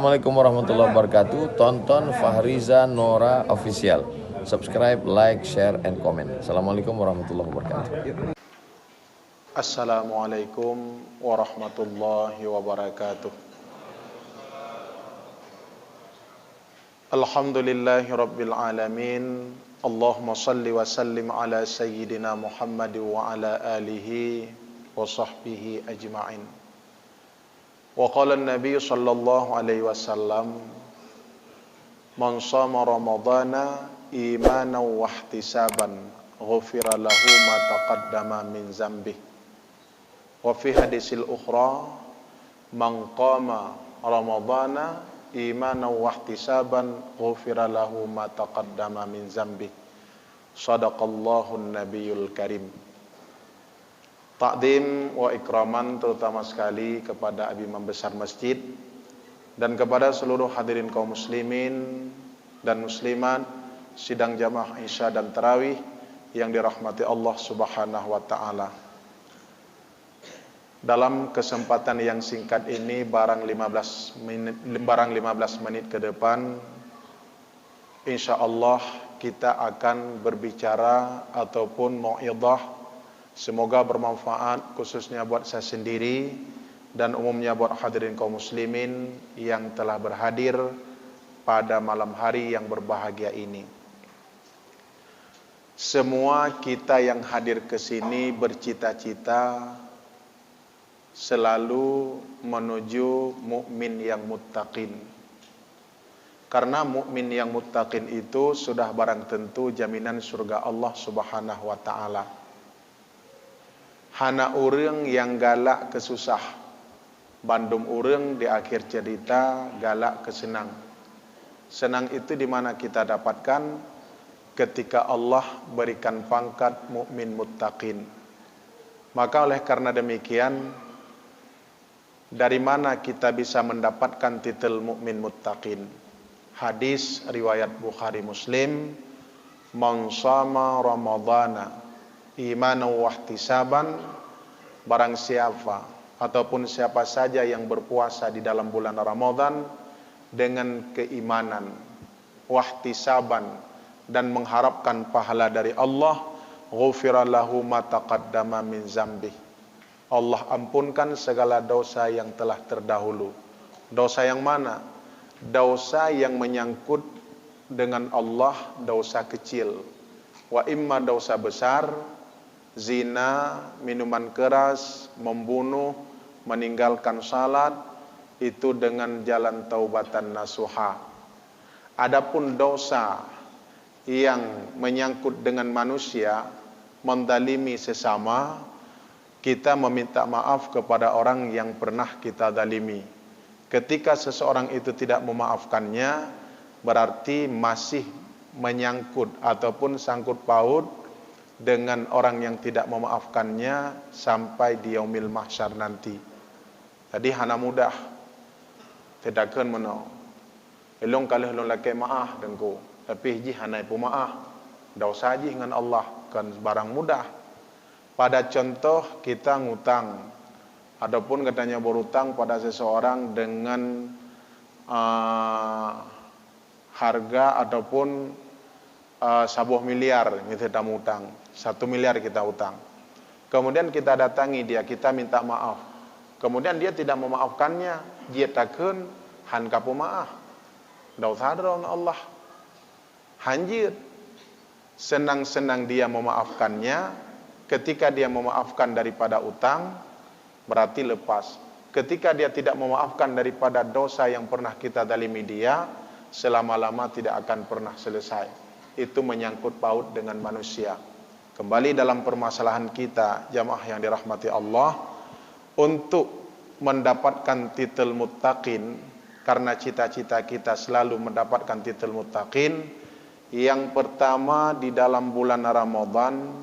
Assalamualaikum warahmatullahi wabarakatuh. Tonton Fahriza Nora Official. Subscribe, like, share, and comment. Assalamualaikum warahmatullahi wabarakatuh. Assalamualaikum warahmatullahi wabarakatuh. Alhamdulillahi rabbil alamin. Allahumma salli wa sallim ala sayyidina Muhammad wa ala alihi wa sahbihi ajma'in. Wa qala an-nabiy sallallahu alaihi wasallam, man shama ramadhana imanan wa ihtisaban ghufira lahu ma taqaddama min dzambihi. Wa fi hadisil ukhra, man qama ramadhana imanan wa ihtisaban ghufira lahu ma taqaddama min dzambihi. Shadaqallahu an-nabiyyul karim. Takdim wa ikraman terutama sekali kepada imam besar masjid dan kepada seluruh hadirin kaum muslimin dan muslimat sidang jamaah Isya dan Tarawih yang dirahmati Allah Subhanahu wa taala. Dalam kesempatan yang singkat ini barang 15 menit ke depan insyaallah kita akan berbicara ataupun mau'idhah. Semoga bermanfaat khususnya buat saya sendiri dan umumnya buat hadirin kaum muslimin yang telah berhadir pada malam hari yang berbahagia ini. Semua kita yang hadir ke sini bercita-cita selalu menuju mukmin yang muttaqin. Karena mukmin yang muttaqin itu sudah barang tentu jaminan surga Allah Subhanahu wa taala. Hana urang yang galak ke susah, bandum urang di akhir cerita galak ke senang. Senang itu di mana kita dapatkan ketika Allah berikan pangkat mukmin muttaqin. Maka oleh karena demikian, dari mana kita bisa mendapatkan titel mukmin muttaqin? Hadis riwayat Bukhari Muslim, man shama ramadhana imanan wa ihtisaban, barang siapa ataupun siapa saja yang berpuasa di dalam bulan Ramadan dengan keimanan, wa ihtisaban, dan mengharapkan pahala dari Allah, ghufira lahu ma taqaddama min dzambihi. Allah ampunkan segala dosa yang telah terdahulu. Dosa yang mana? Dosa yang menyangkut dengan Allah, dosa kecil. Wa imma dosa besar, zina, minuman keras, membunuh, meninggalkan salat, itu dengan jalan taubatan nasuha. Adapun dosa yang menyangkut dengan manusia, mendalimi sesama, kita meminta maaf kepada orang yang pernah kita dalimi. Ketika seseorang itu tidak memaafkannya, berarti masih menyangkut ataupun sangkut paut dengan orang yang tidak memaafkannya sampai di yaumil mahsyar nanti. Jadi hana mudah. Tidakkan meno. Elong kalih elong laki maaf dengku. Tapi ji hana ipu maaf. Dosa ji dengan Allah kan barang mudah. Pada contoh kita ngutang. Adapun katanya berutang pada seseorang dengan harga ataupun 1 miliar kita utang, 1 miliar kita utang. Kemudian kita datangi dia, kita minta maaf. Kemudian dia tidak memaafkannya, dia takun han kapu maaf. Dau sadron Allah. Hanjir. Senang-senang dia memaafkannya, ketika dia memaafkan daripada utang, berarti lepas. Ketika dia tidak memaafkan daripada dosa yang pernah kita dalimi dia, selama-lama tidak akan pernah selesai. Itu menyangkut paut dengan manusia. Kembali dalam permasalahan kita, jamaah yang dirahmati Allah, untuk mendapatkan titel muttaqin, karena cita-cita kita selalu mendapatkan titel muttaqin, yang pertama di dalam bulan Ramadan,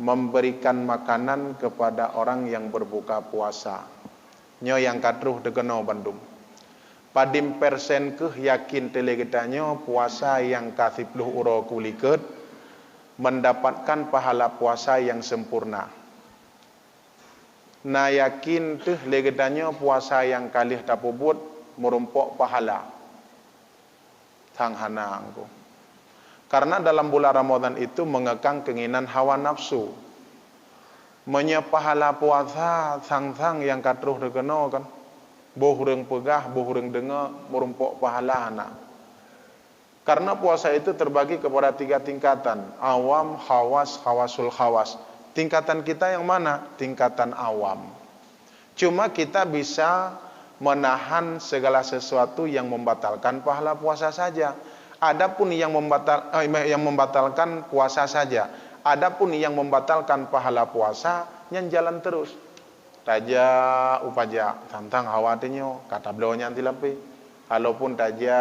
memberikan makanan kepada orang yang berbuka puasa. Nyo yang katruh degeno Bandung. Padim persen ke yakin telegetanyo puasa yang kasipluh uro kuliket mendapatkan pahala puasa yang sempurna. Na yakin tuh legetanyo puasa yang kalih tapubut merumpok pahala tang hanangku. Karena dalam bulan Ramadan itu mengekang keinginan hawa nafsu. Menya pahala puasa sang-sang yang katruh dekeno kan. Boh urang pegah, boh urang dengar merumpok pahala anak. Karena puasa itu terbagi kepada 3 tingkatan. Awam, khawas, khawasul khawas. Tingkatan kita yang mana? Tingkatan awam. Cuma kita bisa menahan segala sesuatu yang membatalkan pahala puasa saja. Adapun yang membatalkan puasa saja. Adapun yang membatalkan pahala puasa yang jalan terus. Taja upaja tantang hawatinyo kata beliau nyanti lampi. Kalaupun taja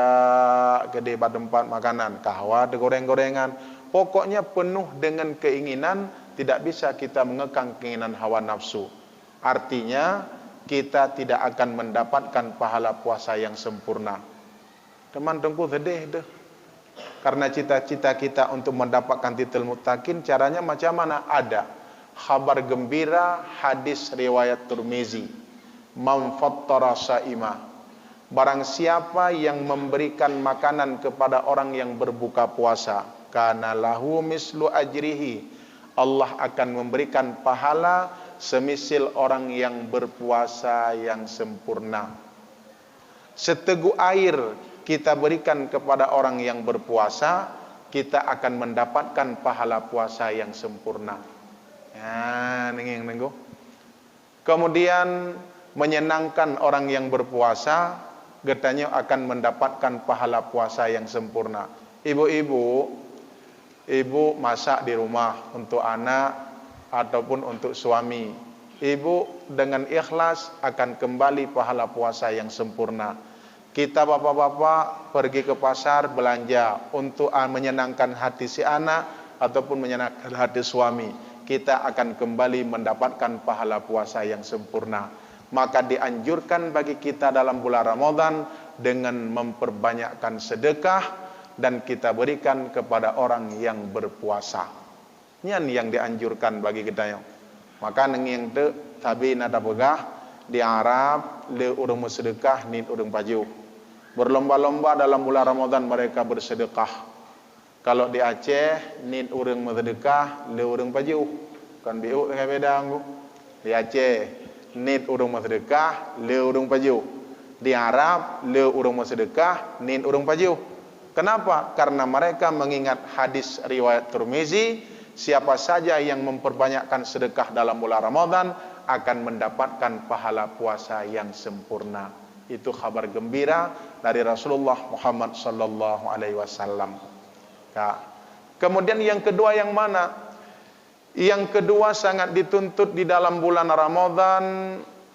gede badempat makanan, kahwa de goreng-gorengan. Pokoknya penuh dengan keinginan, tidak bisa kita mengekang keinginan hawa nafsu. Artinya kita tidak akan mendapatkan pahala puasa yang sempurna. Teman tengku sedih deh. Karena cita-cita kita untuk mendapatkan titel muttaqin, caranya macam mana? Ada khabar gembira hadis riwayat Tirmizi, man fattara saima, barang siapa yang memberikan makanan kepada orang yang berbuka puasa, kana lahu mislu ajrihi, Allah akan memberikan pahala semisil orang yang berpuasa yang sempurna. Seteguk air kita berikan kepada orang yang berpuasa, kita akan mendapatkan pahala puasa yang sempurna. Ya, nenging. Kemudian menyenangkan orang yang berpuasa, getanya akan mendapatkan pahala puasa yang sempurna. Ibu masak di rumah untuk anak ataupun untuk suami. Ibu dengan ikhlas akan kembali pahala puasa yang sempurna. Kita bapak-bapak pergi ke pasar belanja untuk menyenangkan hati si anak ataupun menyenangkan hati suami, kita akan kembali mendapatkan pahala puasa yang sempurna. Maka dianjurkan bagi kita dalam bulan Ramadan dengan memperbanyakkan sedekah dan kita berikan kepada orang yang berpuasa. Ini yang dianjurkan bagi kita. Maka nenging te tabi nada begah di Arab le urang bersedekah nit urang paju. Berlomba-lomba dalam bulan Ramadan mereka bersedekah. Kalau di Aceh nit urang bersedekah le urang paju. Kan biu dengan beda anggu. Di Aceh nit urang bersedekah le urang paju. Di Arab le urang bersedekah nit urang paju. Kenapa? Karena mereka mengingat hadis riwayat Tirmizi, siapa saja yang memperbanyakkan sedekah dalam bulan Ramadan akan mendapatkan pahala puasa yang sempurna. Itu kabar gembira dari Rasulullah Muhammad sallallahu alaihi wasallam. Kemudian yang kedua yang mana? Yang kedua sangat dituntut di dalam bulan Ramadan,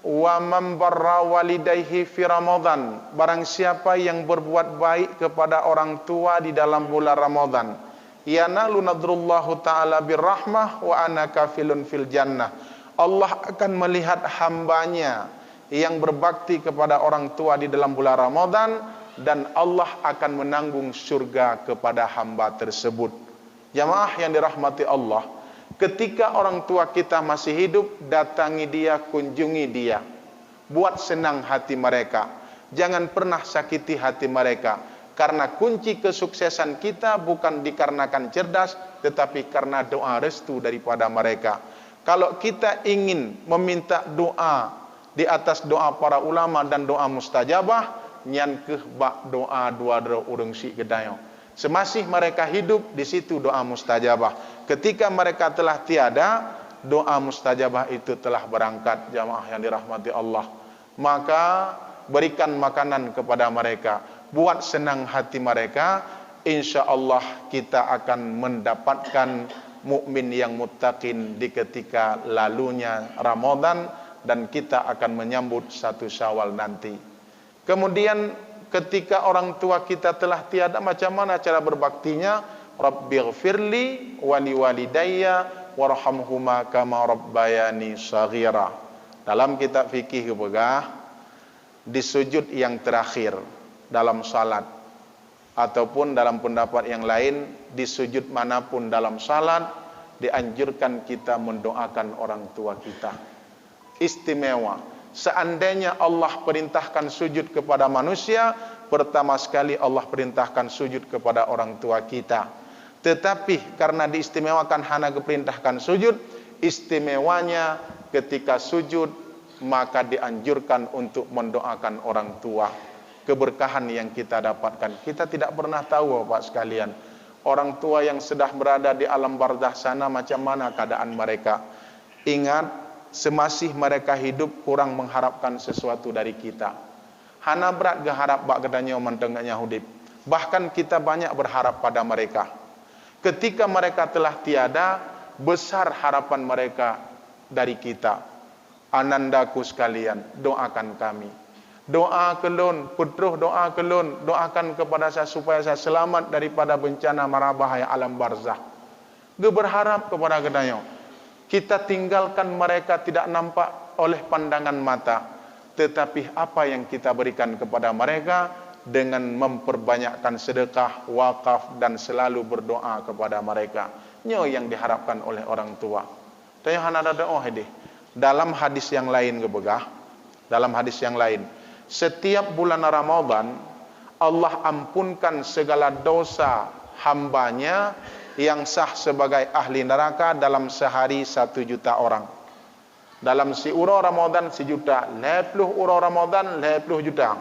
wa man barra walidayhi fi Ramadan. Barang siapa yang berbuat baik kepada orang tua di dalam bulan Ramadan, yanalu nadrullahu ta'ala birrahmah wa ana kafilun fil jannah. Allah akan melihat hambanya yang berbakti kepada orang tua di dalam bulan Ramadan, dan Allah akan menanggung surga kepada hamba tersebut. Jamaah yang dirahmati Allah, ketika orang tua kita masih hidup, datangi dia, kunjungi dia, buat senang hati mereka. Jangan pernah sakiti hati mereka, karena kunci kesuksesan kita bukan dikarenakan cerdas, tetapi karena doa restu daripada mereka. Kalau kita ingin meminta doa di atas doa para ulama dan doa mustajabah, nyan keh bak doa dua urang si gedayo. Semasih mereka hidup, di situ doa mustajabah. Ketika mereka telah tiada, doa mustajabah itu telah berangkat. Jamaah yang dirahmati Allah, maka berikan makanan kepada mereka, buat senang hati mereka. Insya Allah kita akan mendapatkan mukmin yang muttaqin di ketika lalunya Ramadan, dan kita akan menyambut 1 Syawal nanti. Kemudian ketika orang tua kita telah tiada, macam mana cara berbaktinya? Rabbighfirli wali walidayya warhamhuma kama rabbayani shaghira. Dalam kitab fikih begah, di sujud yang terakhir dalam salat, ataupun dalam pendapat yang lain di sujud manapun dalam salat, dianjurkan kita mendoakan orang tua kita. Istimewa. Seandainya Allah perintahkan sujud kepada manusia, pertama sekali Allah perintahkan sujud kepada orang tua kita. Tetapi karena diistimewakan hana keperintahkan sujud, istimewanya ketika sujud maka dianjurkan untuk mendoakan orang tua. Keberkahan yang kita dapatkan, kita tidak pernah tahu Bapak sekalian, orang tua yang sudah berada di alam barzakh sana macam mana keadaan mereka. Ingat, semasih mereka hidup kurang mengharapkan sesuatu dari kita. Hana berat geharap bak gedanya mantengnya hudip. Bahkan kita banyak berharap pada mereka. Ketika mereka telah tiada, besar harapan mereka dari kita. Anandaku sekalian, doakan kami. Doa kelun, putruh doa kelun, doakan kepada saya supaya saya selamat daripada bencana mara bahaya alam barzakh. Ge berharap kepada gedanya. Kita tinggalkan mereka tidak nampak oleh pandangan mata, tetapi apa yang kita berikan kepada mereka dengan memperbanyakkan sedekah, wakaf dan selalu berdoa kepada mereka. Nyo yang diharapkan oleh orang tua. Tanya hana ada doa deh. Dalam hadis yang lain gebegah, dalam hadis yang lain, setiap bulan Ramadan Allah ampunkan segala dosa hambanya yang sah sebagai ahli neraka dalam sehari 1 juta orang. Dalam si uro Ramadan 1 juta, 50 uro Ramadan 50 juta.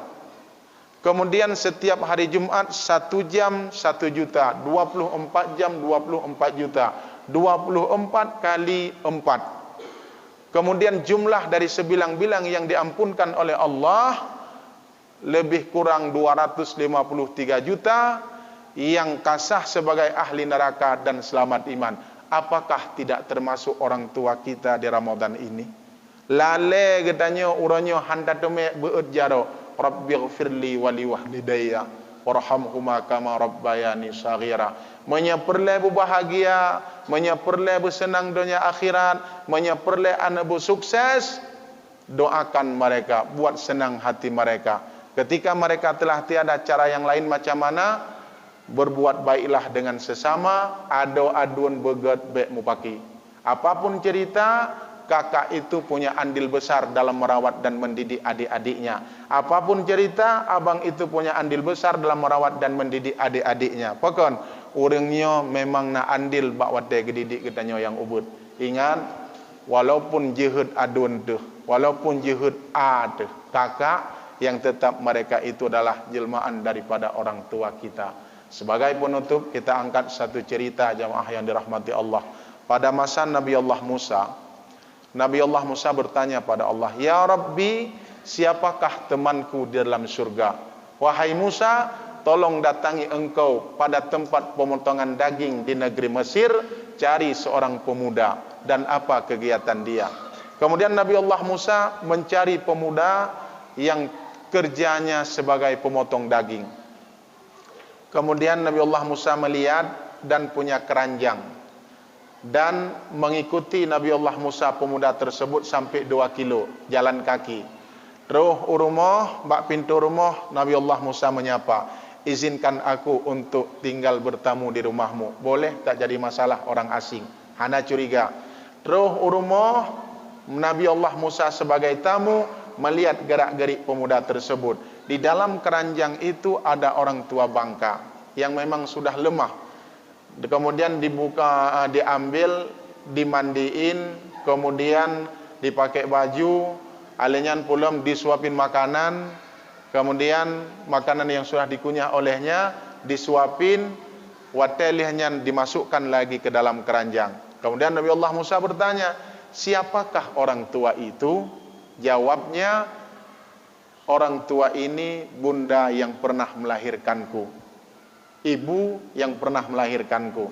Kemudian setiap hari Jumat 1 jam 1 juta, 24 jam 24 juta, 24 kali 4. Kemudian jumlah dari sebilang-bilang yang diampunkan oleh Allah lebih kurang 253 juta yang kasah sebagai ahli neraka dan selamat iman. Apakah tidak termasuk orang tua kita di Ramadan ini? Lale gedanya uranyo handa tome beut jaro rabbighfirli wa liwalidayya warhamhuma kama rabbayani shaghira. Menyeperle bahagia, menyeperle senang dunia akhirat, menyeperle anak sukses. Doakan mereka, buat senang hati mereka. Ketika mereka telah tiada cara yang lain macam mana, berbuat baiklah dengan sesama, ado-aduan beget bek mupaki. Apapun cerita, kakak itu punya andil besar dalam merawat dan mendidik adik-adiknya. Apapun cerita, abang itu punya andil besar dalam merawat dan mendidik adik-adiknya. Pokon, orangnya memang na andil bak wate gedidik katanya yang ubud. Ingat, walaupun jihad adun tuh, walaupun jihad ad kakak, yang tetap mereka itu adalah jelmaan daripada orang tua kita. Sebagai penutup, kita angkat satu cerita jamaah yang dirahmati Allah. Pada masa Nabi Allah Musa bertanya pada Allah, "Ya Rabbi, siapakah temanku di dalam surga?" "Wahai Musa, tolong datangi engkau pada tempat pemotongan daging di negeri Mesir, cari seorang pemuda dan apa kegiatan dia." Kemudian Nabi Allah Musa mencari pemuda yang kerjanya sebagai pemotong daging. Kemudian Nabi Allah Musa melihat dan punya keranjang dan mengikuti Nabi Allah Musa pemuda tersebut sampai 2 kilo jalan kaki. Terus rumah, bak pintu rumah, Nabi Allah Musa menyapa, "Izinkan aku untuk tinggal bertamu di rumahmu. Boleh tak jadi masalah orang asing." Hana curiga. Terus rumah, Nabi Allah Musa sebagai tamu melihat gerak-gerik pemuda tersebut. Di dalam keranjang itu ada orang tua bangka yang memang sudah lemah. Kemudian dibuka, diambil, dimandiin, kemudian dipakai baju, alenyan pulang disuapin makanan, kemudian makanan yang sudah dikunyah olehnya disuapin, watelihnya dimasukkan lagi ke dalam keranjang. Kemudian Nabi Allah Musa bertanya, "Siapakah orang tua itu?" Jawabnya, "Orang tua ini bunda yang pernah melahirkanku, ibu yang pernah melahirkanku."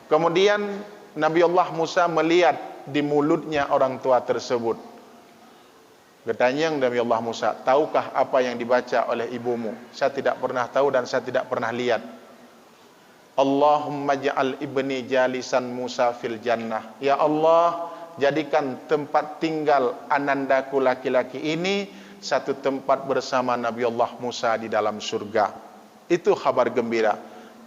Kemudian Nabi Allah Musa melihat di mulutnya orang tua tersebut. Bertanya Nabi Allah Musa, "Tahukah apa yang dibaca oleh ibumu?" "Saya tidak pernah tahu dan saya tidak pernah lihat." "Allahumma ja'al ibni jalisan Musa fil jannah." Ya Allah, jadikan tempat tinggal anandaku laki-laki ini satu tempat bersama Nabi Allah Musa di dalam surga. Itu kabar gembira.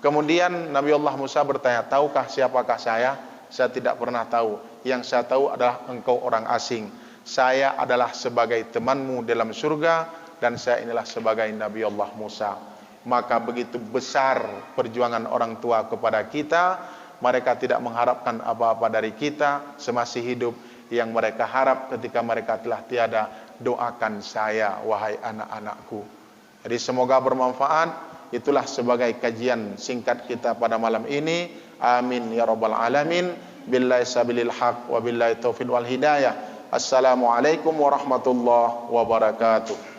Kemudian Nabi Allah Musa bertanya, "Tahukah siapakah saya?" "Saya tidak pernah tahu. Yang saya tahu adalah engkau orang asing." saya adalah sebagai temanmu dalam surga dan saya inilah sebagai Nabi Allah Musa. Maka begitu besar perjuangan orang tua kepada kita, mereka tidak mengharapkan apa-apa dari kita semasih hidup. Yang mereka harap ketika mereka telah tiada, doakan saya wahai anak-anakku. Jadi semoga bermanfaat. Itulah sebagai kajian singkat kita pada malam ini. Amin ya rabbal alamin. Billahi sabilil haq wa billahi taufiq wal hidayah. Assalamualaikum warahmatullahi wabarakatuh.